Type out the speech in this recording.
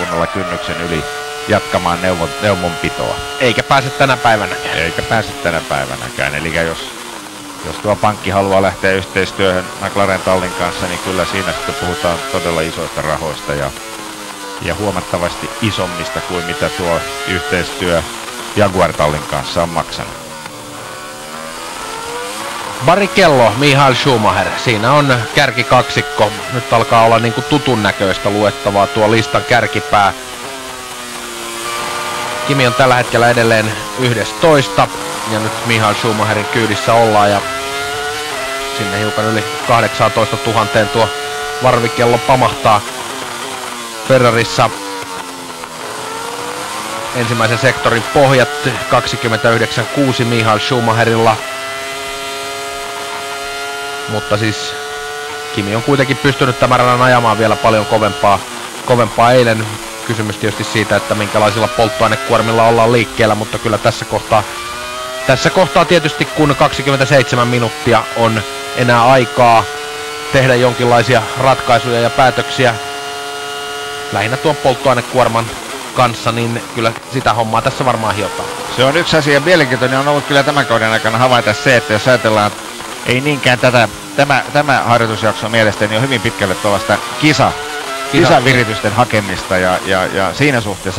kunnolla kynnyksen yli jatkamaan neuvonpitoa. Eikä pääse tänä päivänäkään. Eikä pääse tänä päivänäkään. Eli jos tuo pankki haluaa lähteä yhteistyöhön McLaren tallin kanssa, niin kyllä siinä sitten puhutaan todella isoista rahoista ja huomattavasti isommista kuin mitä tuo yhteistyö Jaguar-tallin kanssa on maksanut. Barrichello, Michael Schumacher. Siinä on kärkikaksikko. Nyt alkaa olla niin kuin tutun näköistä luettavaa tuo listan kärkipää. Kimi on tällä hetkellä edelleen 11. Ja nyt Michael Schumacherin kyydissä ollaan. Ja sinne hiukan yli 18 000 tuo varvikello pamahtaa. Ferrarissa ensimmäisen sektorin pohjat 29.6 Michael Schumacherilla. Mutta siis Kimi on kuitenkin pystynyt tämän radan ajamaan vielä paljon kovempaa eilen. Kysymys tietysti siitä, että minkälaisilla polttoainekuormilla ollaan liikkeellä, mutta kyllä tässä kohtaa tietysti kun 27 minuuttia on enää aikaa tehdä jonkinlaisia ratkaisuja ja päätöksiä lähinnä tuon polttoainekuorman kanssa, niin kyllä sitä hommaa tässä varmaan hiotaan. Se on yksi asia mielenkiintoinen on ollut kyllä tämän kauden aikana havaita se, että jos ajatellaan ei niinkään tämä harjoitusjakso mielestäni on hyvin pitkälle tuollaista kisaviritysten hakemista ja siinä suhteessa